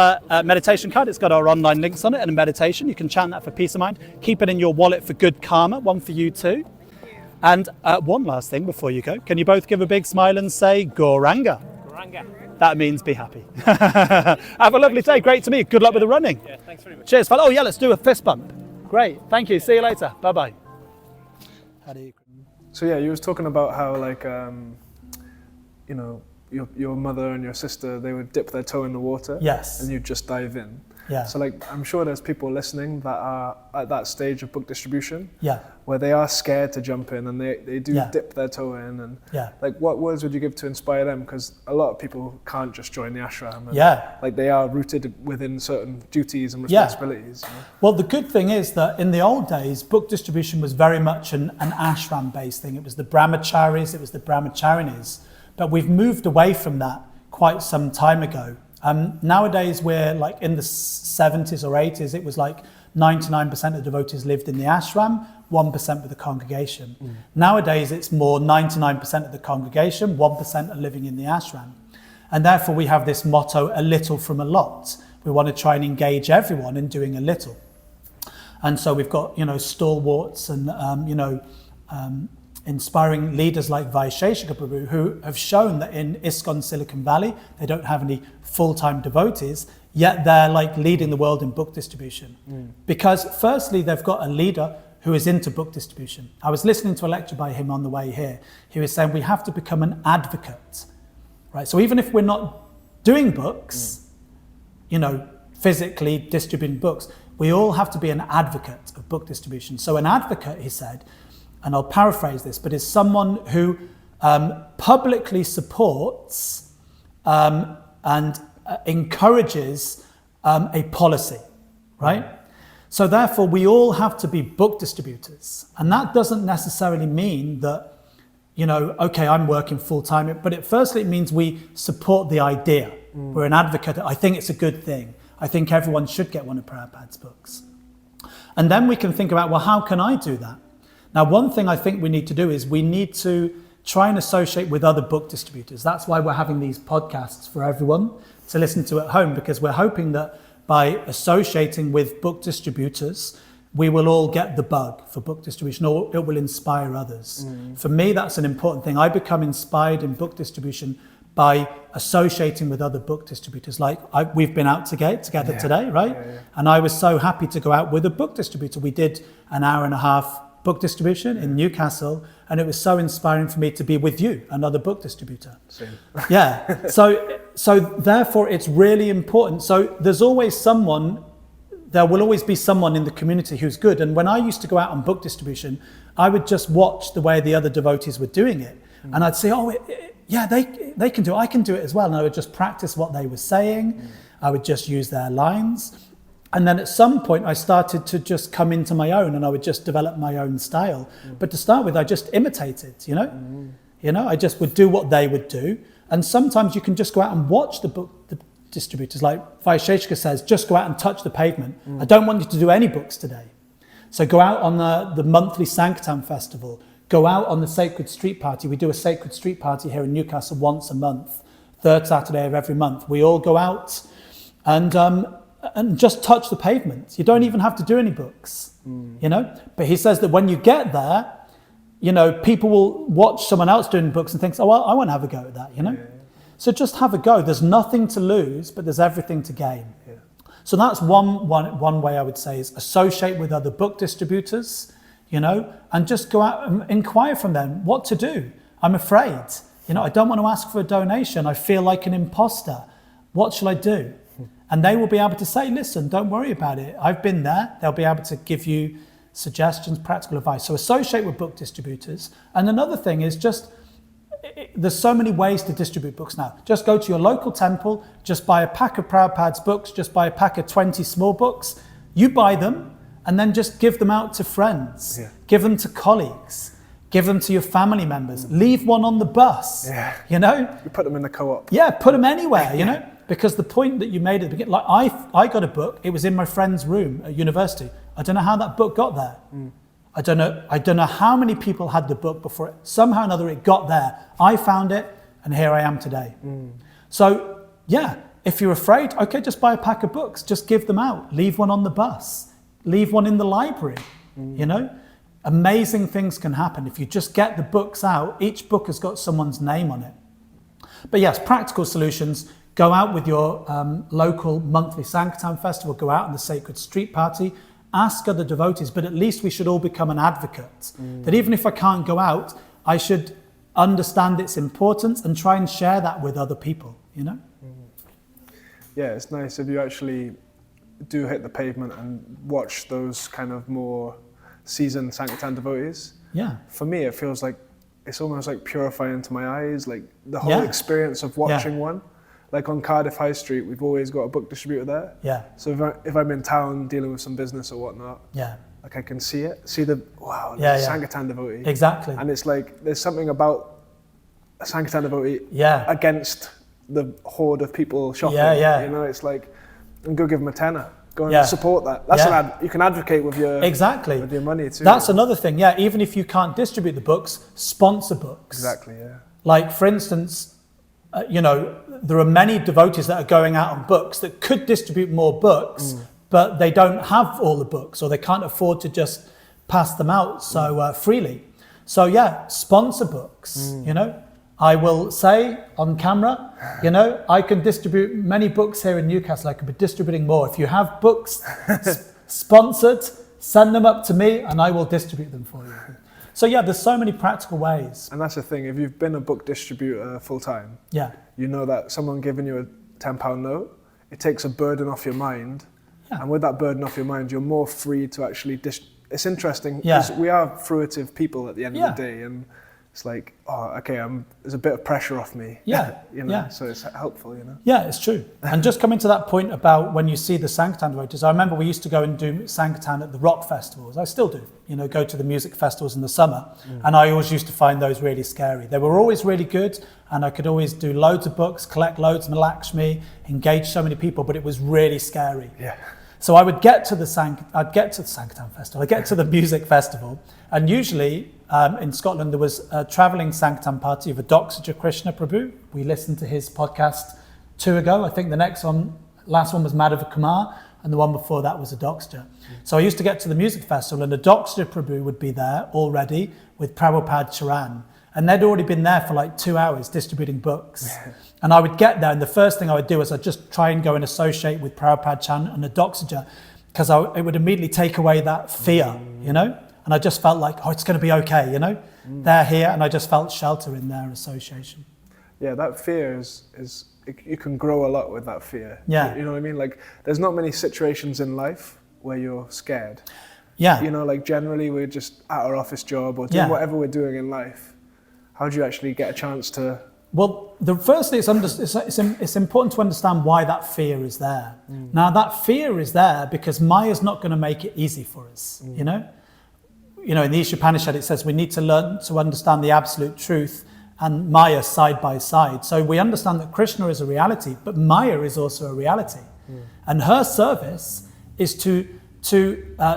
meditation card. It's got our online links on it and a meditation. You can chant that for peace of mind. Keep it in your wallet for good karma, one for you too. And one last thing before you go. Can you both give a big smile and say Gauranga? Gauranga. That means be happy. Have a lovely day. Great to meet you. Good luck with the running. Yeah, thanks very much. Cheers, fella. Oh yeah, let's do a fist bump. Great, thank you. See you later. Bye-bye. So yeah, you was talking about how like, you know, your mother and your sister, they would dip their toe in the water. Yes. And you'd just dive in. Yeah. So like, I'm sure there's people listening that are at that stage of book distribution. Yeah. Where they are scared to jump in and they do dip their toe in. And like, what words would you give to inspire them? Because a lot of people can't just join the ashram. And like they are rooted within certain duties and responsibilities. You know? Well, the good thing is that in the old days, book distribution was very much an ashram-based thing. It was the brahmacharis, it was the brahmacharinis. But we've moved away from that quite some time ago. Nowadays, we're like in the 70s or 80s, it was like 99% of devotees lived in the ashram, 1% with the congregation. Nowadays, it's more 99% of the congregation, 1% are living in the ashram. And therefore we have this motto, a little from a lot. We want to try and engage everyone in doing a little. And so we've got, stalwarts and, inspiring leaders like Vaisheshika Prabhu, who have shown that in ISKCON Silicon Valley, they don't have any full-time devotees, yet they're like leading the world in book distribution. Because firstly, they've got a leader who is into book distribution. I was listening to a lecture by him on the way here. He was saying we have to become an advocate, right? So even if we're not doing books, physically distributing books, we all have to be an advocate of book distribution. So an advocate, he said, and I'll paraphrase this, but is someone who publicly supports and encourages a policy, right? So therefore, we all have to be book distributors. And that doesn't necessarily mean that, okay, I'm working full-time, but firstly, it means we support the idea. We're an advocate. I think it's a good thing. I think everyone should get one of Prabhupada's books. And then we can think about, well, how can I do that? Now, one thing I think we need to do is we need to try and associate with other book distributors. That's why we're having these podcasts for everyone to listen to at home, because we're hoping that by associating with book distributors, we will all get the bug for book distribution, or it will inspire others. For me, that's an important thing. I become inspired in book distribution by associating with other book distributors. Like we've been out together today, right? And I was so happy to go out with a book distributor. We did an hour and a half book distribution in Newcastle, and it was so inspiring for me to be with you, another book distributor. Same. Yeah. So therefore, it's really important. So there will always be someone in the community who's good. And when I used to go out on book distribution, I would just watch the way the other devotees were doing it, and I'd say, they can do it. I can do it as well. And I would just practice what they were saying. I would just use their lines. And then at some point I started to just come into my own, and I would just develop my own style. But to start with, I just imitated, I just would do what they would do. And sometimes you can just go out and watch the distributors. Like Vaisheshika says, just go out and touch the pavement. I don't want you to do any books today. So go out on the monthly Sankirtan festival. Go out on the Sacred Street Party. We do a Sacred Street Party here in Newcastle once a month, third Saturday of every month. We all go out and just touch the pavement. You don't even have to do any books, But he says that when you get there, people will watch someone else doing books and think, oh, well, I want to have a go at that, So just have a go. There's nothing to lose, but there's everything to gain. Yeah. So that's one way I would say is associate with other book distributors, and just go out and inquire from them what to do. I'm afraid, I don't want to ask for a donation. I feel like an imposter. What shall I do? And they will be able to say, listen, don't worry about it. I've been there. They'll be able to give you suggestions, practical advice. So associate with book distributors. And another thing is there's so many ways to distribute books now. Just go to your local temple, just buy a pack of Prabhupada's books, just buy a pack of 20 small books. You buy them and then just give them out to friends. Yeah. Give them to colleagues. Give them to your family members. Leave one on the bus, You put them in the co-op. Yeah, put them anywhere, Because the point that you made at the beginning, like I got a book, it was in my friend's room at university. I don't know how that book got there. I don't know how many people had the book before it. Somehow or another it got there. I found it, and here I am today. So, if you're afraid, okay, just buy a pack of books. Just give them out. Leave one on the bus. Leave one in the library, Amazing things can happen if you just get the books out. Each book has got someone's name on it. But yes, practical solutions. Go out with your local monthly Sankirtan festival. Go out on the Sacred Street Party. Ask other devotees, but at least we should all become an advocate. That even if I can't go out, I should understand its importance and try and share that with other people, Yeah, it's nice if you actually do hit the pavement and watch those kind of more seasoned Sankirtan devotees. Yeah. For me, it feels like it's almost like purifying to my eyes, like the whole experience of watching one. Like on Cardiff High Street, we've always got a book distributor there. Yeah. So if I'm in town dealing with some business or whatnot, like I can see the Sankirtan devotee. Exactly. And it's like there's something about a Sankirtan devotee against the horde of people shopping. It's like, and go give them a tenner. Go and support that. That's you can advocate with your with your money too. That's another thing. Yeah, even if you can't distribute the books, sponsor books. Exactly. Yeah. Like for instance, there are many devotees that are going out on books that could distribute more books, but they don't have all the books, or they can't afford to just pass them out so freely. So yeah, sponsor books, I will say on camera, I can distribute many books here in Newcastle. I could be distributing more. If you have books sponsored, send them up to me and I will distribute them for you. So yeah, there's so many practical ways. And that's the thing, if you've been a book distributor full time, you know that someone giving you a £10 note, it takes a burden off your mind. Yeah. And with that burden off your mind, you're more free to actually it's interesting because we are fruitive people at the end of the day, and it's like, there's a bit of pressure off me. So it's helpful, Yeah, it's true. And just coming to that point about when you see the Sankirtan devotees, I remember we used to go and do Sankirtan at the rock festivals. I still do, go to the music festivals in the summer. And I always used to find those really scary. They were always really good, and I could always do loads of books, collect loads of Lakshmi, engage so many people, but it was really scary. Yeah. So I would get to the Sankirtan festival, I'd get to the music festival, and usually in Scotland there was a travelling Sankirtan party of a Dr. Krishna Prabhu. We listened to his podcast 2 ago. I think the last one was Madhava Kumar, and the one before that was a Dr. So I used to get to the music festival, and a Dr. Prabhu would be there already with Prabhupada Charan. And they'd already been there for like 2 hours distributing books. And I would get there, and the first thing I would do is I'd just try and go and associate with Prabhupada Chan and the Doxaja, because it would immediately take away that fear, And I just felt like, it's going to be okay, They're here, and I just felt shelter in their association. Yeah, that fear is you can grow a lot with that fear. Yeah. You know what I mean? Like, there's not many situations in life where you're scared. Yeah. Like generally we're just at our office job or doing whatever we're doing in life. How do you actually get a chance to... Well, the first thing it's important to understand why that fear is there. Now, that fear is there because Maya's not going to make it easy for us, in the Ishopanishad it says we need to learn to understand the absolute truth and Maya side by side. So we understand that Krishna is a reality, but Maya is also a reality. And her service is to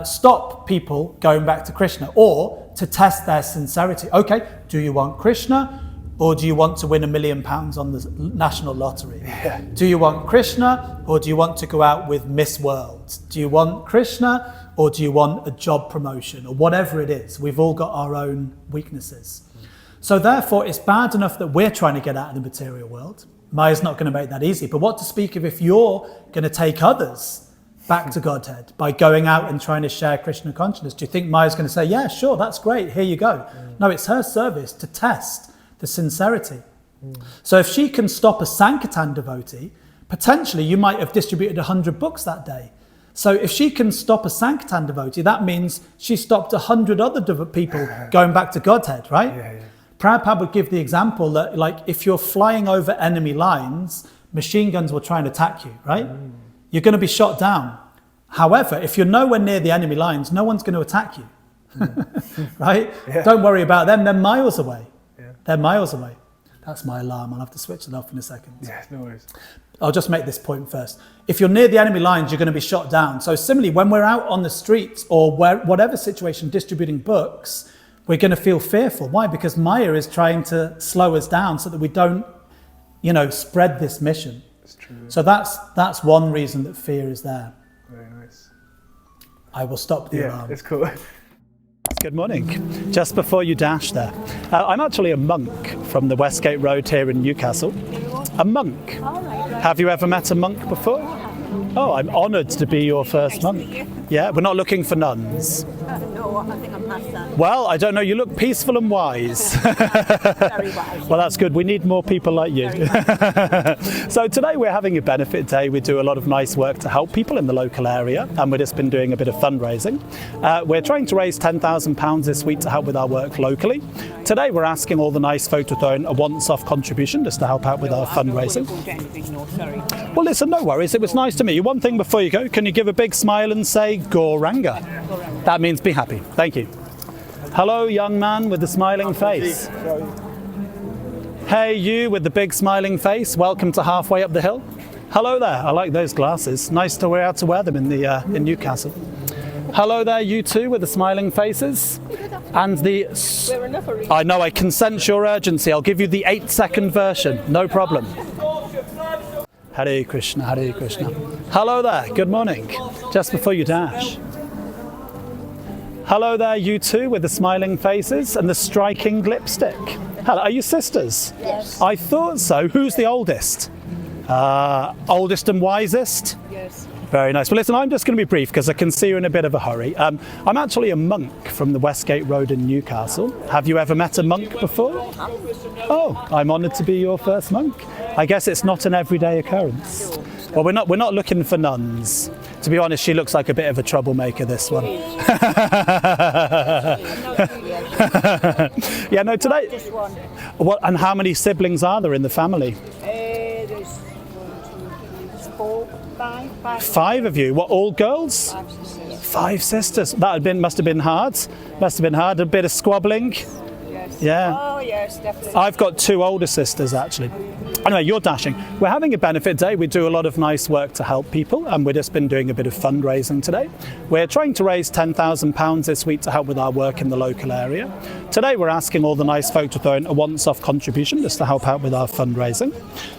stop people going back to Krishna, or to test their sincerity. Okay, do you want Krishna, or do you want to win £1 million on the national lottery? Yeah. Do you want Krishna, or do you want to go out with Miss World? Do you want Krishna, or do you want a job promotion, or whatever it is? We've all got our own weaknesses. So therefore, it's bad enough that we're trying to get out of the material world. Maya's not going to make that easy. But what to speak of if you're going to take others back to Godhead by going out and trying to share Krishna consciousness? Do you think Maya's going to say, yeah, sure, that's great, here you go? No, it's her service to test the sincerity. So if she can stop a Sankirtan devotee, potentially you might have distributed 100 books that day. So if she can stop a Sankirtan devotee, that means she stopped 100 other people going back to Godhead, right? Yeah. Prabhupada would give the example that, like, if you're flying over enemy lines, machine guns will try and attack you, right? You're going to be shot down. However, if you're nowhere near the enemy lines, no one's going to attack you, right? Yeah. Don't worry about them. They're miles away. Yeah. They're miles away. That's my alarm. I'll have to switch it off in a second. Yeah, no worries. I'll just make this point first. If you're near the enemy lines, you're going to be shot down. So similarly, when we're out on the streets or whatever situation distributing books, we're going to feel fearful. Why? Because Maya is trying to slow us down so that we don't, spread this mission. It's true. So that's one reason that fear is there. Very nice. I will stop the alarm. Yeah, it's cool. Good morning. Just before you dash there, I'm actually a monk from the Westgate Road here in Newcastle. A monk. Have you ever met a monk before? Oh, I'm honoured to be your first monk. Yeah, we're not looking for nuns. No, I think I'm past that. Well, I don't know. You look peaceful and wise. Very wise. Well, that's good. We need more people like you. So today we're having a benefit day. We do a lot of nice work to help people in the local area, and we've just been doing a bit of fundraising. We're trying to raise £10,000 this week to help with our work locally. Today we're asking all the nice folk to throw in a once-off contribution just to help out with our fundraising. Well, listen, no worries. It was nice to meet you. One thing before you go, can you give a big smile and say Gauranga? That means be happy. Thank you. Hello, young man with the smiling face. Hey, you with the big smiling face. Welcome to Halfway Up the Hill. Hello there. I like those glasses. Nice to wear them in Newcastle. Hello there, you two with the smiling faces. And the... I know, I can sense your urgency. I'll give you the 8-second version, no problem. Hare Krishna, Hare Krishna. Hello there, good morning. Just before you dash. Hello there, you two with the smiling faces and the striking lipstick. Hello, are you sisters? Yes. I thought so. Who's the oldest? Oldest and wisest? Yes. Very nice. Well, listen, I'm just going to be brief because I can see you're in a bit of a hurry. I'm actually a monk from the Westgate Road in Newcastle. Have you ever met a monk before? Oh, I'm honoured to be your first monk. I guess it's not an everyday occurrence. Well, we're not looking for nuns. To be honest, she looks like a bit of a troublemaker, this one. Yeah, no, today... Just one. What, and how many siblings are there in the family? There's 4, 5. 5 of you. What, all girls? 5 sisters. 5 sisters. Must have been hard. Must have been hard. A bit of squabbling. Yes. Yeah. Oh, yes, definitely. I've got 2 older sisters, actually. Anyway, you're dashing. We're having a benefit day. We do a lot of nice work to help people, and we've just been doing a bit of fundraising today. We're trying to raise £10,000 this week to help with our work in the local area. Today, we're asking all the nice folk to throw in a once-off contribution just to help out with our fundraising.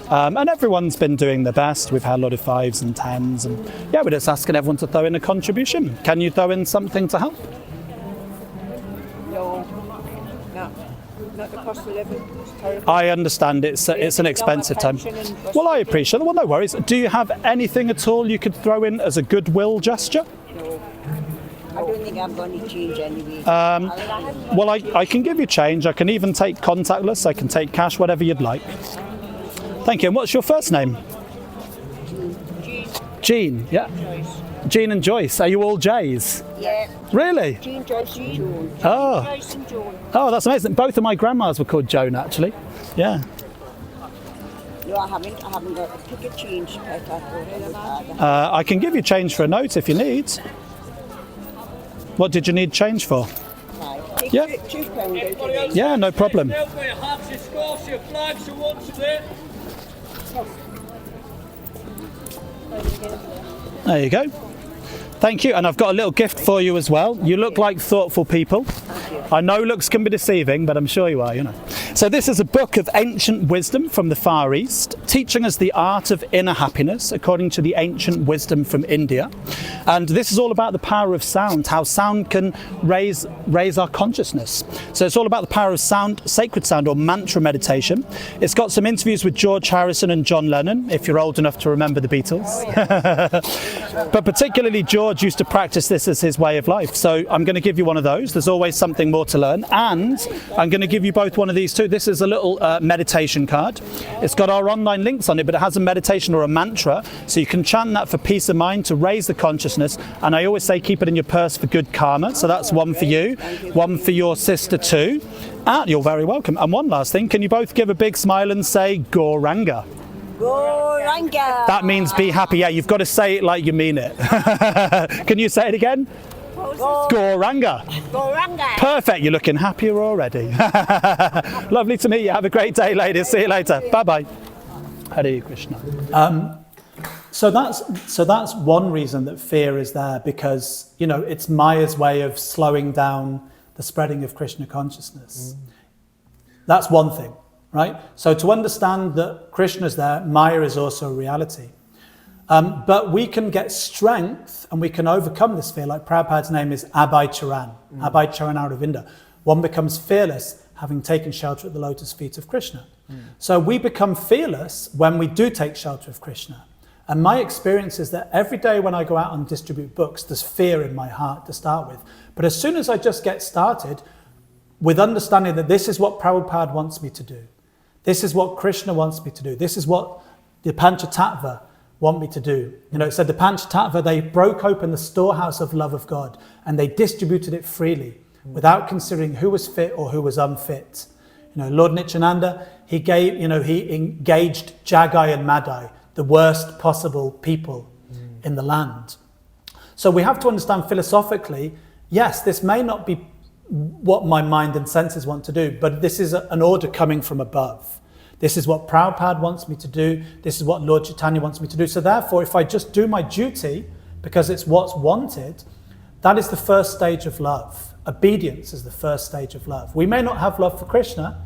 And everyone's been doing their best. We've had a lot of 5s and 10s, and yeah, we're just asking everyone to throw in a contribution. Can you throw in something to help? No. Not the cost of living. It's terrible. I understand it's an expensive time. Well, I appreciate it. Well, no worries. Do you have anything at all you could throw in as a goodwill gesture? No. I don't think I'm going to change anyway. Well, I can give you change. I can even take contactless. I can take cash, whatever you'd like. Thank you. And what's your first name? Jean. Yeah. Jean and Joyce. Are you all J's? Yeah. Really? Jean, Joyce, and Joan. Oh. Joyce and Joan. Oh, that's amazing. Both of my grandmas were called Joan, actually. Yeah. No, I haven't got a ticket change. I can give you change for a note if you need. What did you need change for? Take Yeah. £2 out of it. Yeah, no problem. There you go. Thank you. And I've got a little gift for you as well. You look like thoughtful people. I know looks can be deceiving, but I'm sure you are, you know. So this is a book of ancient wisdom from the Far East, teaching us the art of inner happiness according to the ancient wisdom from India. And this is all about the power of sound, how sound can raise our consciousness. So it's all about the power of sound, sacred sound or mantra meditation. It's got some interviews with George Harrison and John Lennon, if you're old enough to remember the Beatles. But particularly George used to practice this as his way of life. So I'm going to give you one of those. There's always something more to learn. And I'm going to give you both one of these too. This is a little meditation card. It's got our online links on it, but it has a meditation or a mantra. So you can chant that for peace of mind, to raise the consciousness. And I always say keep it in your purse for good karma. So that's one for you, one for your sister too. And you're very welcome. And one last thing, can you both give a big smile and say Gauranga? Gauranga. That means be happy. Yeah, you've got to say it like you mean it. Can you say it again? Gauranga. Gauranga. Perfect. You're looking happier already. Lovely to meet you. Have a great day, ladies. See you later. Bye-bye. Hare Krishna. So that's one reason that fear is there, because, you know, it's Maya's way of slowing down the spreading of Krishna consciousness. That's one thing, right? So to understand that Krishna's there, Maya is also a reality. But we can get strength and we can overcome this fear. Like Prabhupada's name is Abhay Charan, Abhay Charan out of India. One becomes fearless having taken shelter at the lotus feet of Krishna. So we become fearless when we do take shelter of Krishna. And my experience is that every day when I go out and distribute books, there's fear in my heart to start with. But as soon as I just get started with understanding that this is what Prabhupada wants me to do, this is what Krishna wants me to do, this is what the Panchatattva want me to do. You know, it said the Panchatattva, they broke open the storehouse of love of God and they distributed it freely without considering who was fit or who was unfit. You know, Lord Nityananda, he engaged Jagai and Madai, the worst possible people in the land. So we have to understand philosophically, yes, this may not be what my mind and senses want to do, but this is an order coming from above. This is what Prabhupada wants me to do. This is what Lord Chaitanya wants me to do. So therefore, if I just do my duty, because it's what's wanted, That is the first stage of love. Obedience is the first stage of love. We may not have love for Krishna,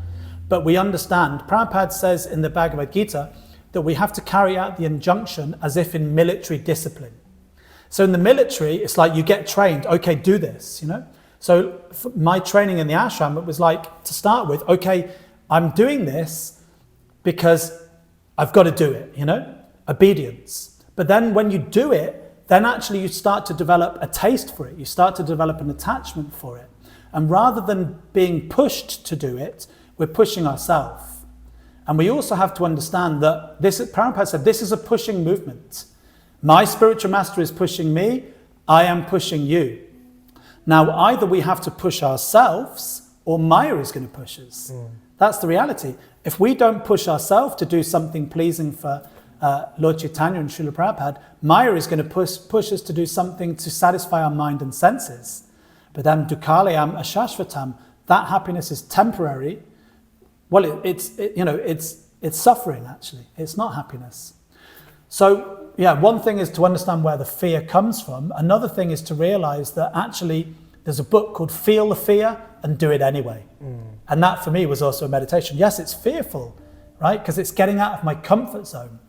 but we understand. Prabhupada says in the Bhagavad Gita that we have to carry out the injunction as if in military discipline. So in the military, it's like you get trained, okay, do this, you know? So for my training in the ashram, it was like, to start with, okay, I'm doing this because I've got to do it, you know? Obedience. But then when you do it, then actually you start to develop a taste for it. You start to develop an attachment for it. And rather than being pushed to do it, we're pushing ourselves. And we also have to understand that Prabhupada said, this is a pushing movement. My spiritual master is pushing me, I am pushing you. Now, either we have to push ourselves or Maya is going to push us. That's the reality. If we don't push ourselves to do something pleasing for Lord Chaitanya and Srila Prabhupada, Maya is going to push us to do something to satisfy our mind and senses. But then dukhalayam ashashvatam, that happiness is temporary. Well, it's suffering actually. It's not happiness. So yeah, one thing is to understand where the fear comes from. Another thing is to realize that actually there's a book called Feel the Fear and Do It Anyway. And that for me was also a meditation. Yes, it's fearful, right? Because it's getting out of my comfort zone.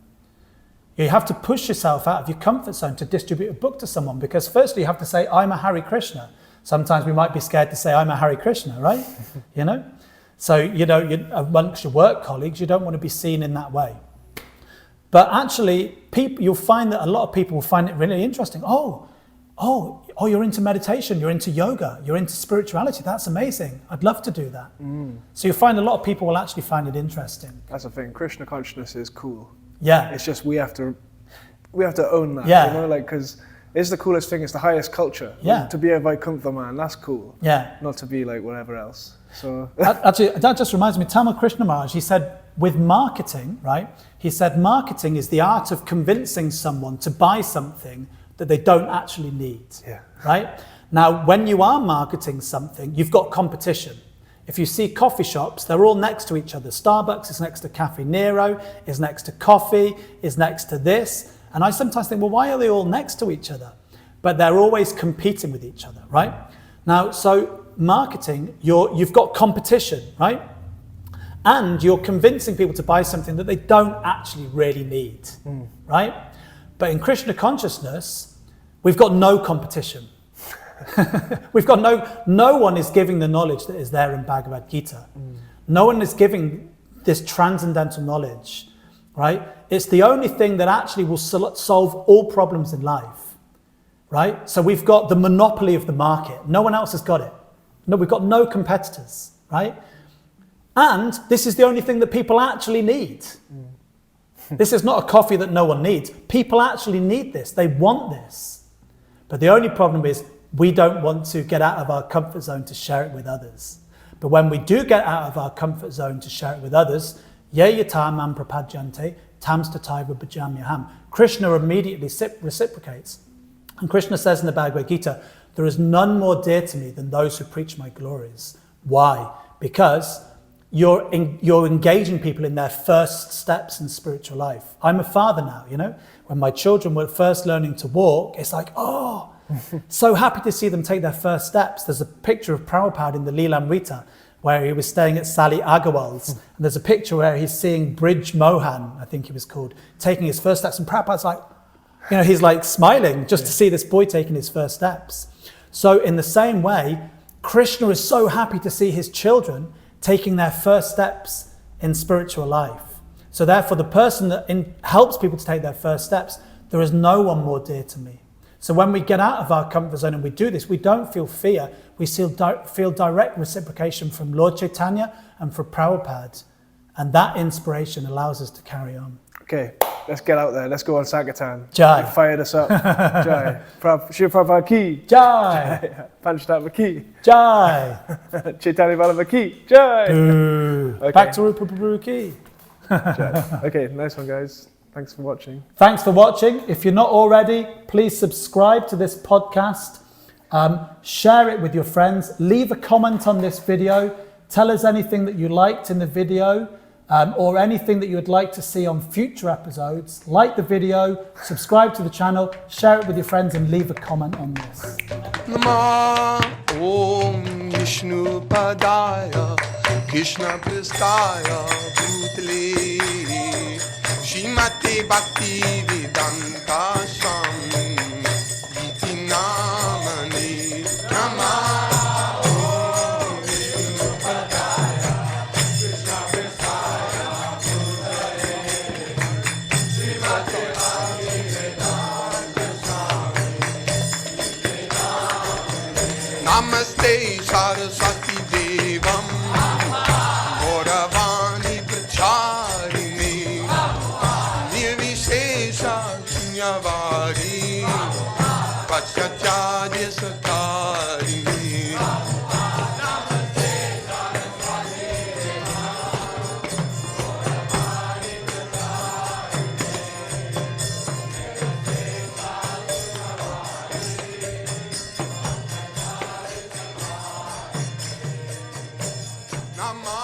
You have to push yourself out of your comfort zone to distribute a book to someone, because firstly you have to say, I'm a Hare Krishna. Sometimes we might be scared to say, I'm a Hare Krishna, right? You know? So, amongst your work colleagues, you don't want to be seen in that way. But actually, you'll find that a lot of people will find it really interesting. Oh, you're into meditation, you're into yoga, you're into spirituality. That's amazing. I'd love to do that. So you'll find a lot of people will actually find it interesting. That's the thing. Krishna consciousness is cool. Yeah. It's just we have to own that. Yeah. You know, like, because it's the coolest thing. It's the highest culture. Yeah. To be a Vaikuntha man, that's cool. Yeah. Not to be like whatever else. So Actually, that just reminds me, Tamal Krishna Maharaj, he said, with marketing, right? He said marketing is the art of convincing someone to buy something that they don't actually need. Yeah. Right? Now, when you are marketing something, you've got competition. If you see coffee shops, they're all next to each other. Starbucks is next to Cafe Nero, is next to coffee, is next to this. And I sometimes think, well, why are they all next to each other? But they're always competing with each other, right? Now, so marketing, you've got competition, right? And you're convincing people to buy something that they don't actually really need, right? But in Krishna consciousness, we've got no competition. We've got no one is giving the knowledge that is there in Bhagavad Gita. No one is giving this transcendental knowledge, right? It's the only thing that actually will solve all problems in life, right? So we've got the monopoly of the market. No one else has got it. No, we've got no competitors, right? And this is the only thing that people actually need. This is not a coffee that no one needs. People actually need this. They want this. But the only problem is we don't want to get out of our comfort zone to share it with others. But when we do get out of our comfort zone to share it with others, ye yata mam prapadyante tam stataiva bhajamyaham. Krishna immediately reciprocates. And Krishna says in the Bhagavad Gita, there is none more dear to me than those who preach my glories. Why? Because you're engaging people in their first steps in spiritual life. I'm a father now, you know. When my children were first learning to walk, it's like, oh, so happy to see them take their first steps. There's a picture of Prabhupada in the Leelamrita where he was staying at Sally Agarwal's. And there's a picture where he's seeing Bridge Mohan, I think he was called, taking his first steps. And Prabhupada's like, you know, he's like smiling just to see this boy taking his first steps. So in the same way, Krishna is so happy to see his children taking their first steps in spiritual life. So therefore, the person that helps people to take their first steps, there is no one more dear to me. So when we get out of our comfort zone and we do this, we don't feel fear. We feel direct reciprocation from Lord Chaitanya and from Prabhupada. And that inspiration allows us to carry on. Okay, let's get out there. Let's go on Sankirtan. Jai. You fired us up. Jai. Srila Prabhupada ki. Jai. Panchatama ki. Jai. Chaitanya Vallabha ki. Jai. Okay. Back to Rupa Prabhu ki. Jai. Okay, nice one, guys. Thanks for watching. Thanks for watching. If you're not already, please subscribe to this podcast. Share it with your friends. Leave a comment on this video. Tell us anything that you liked in the video. Or anything that you would like to see on future episodes. Like the video, subscribe to the channel, share it with your friends and leave a comment on this. Nama Om Vishnu Padaya Krishna Pristaya Bhutale Shrimate Bhakti Vedanta Swami Iti Namane Nama Namaste Saraswati Devam Gauravani Pracharini Nirvishesha Sunyavari Pachatyaja Satarini Nama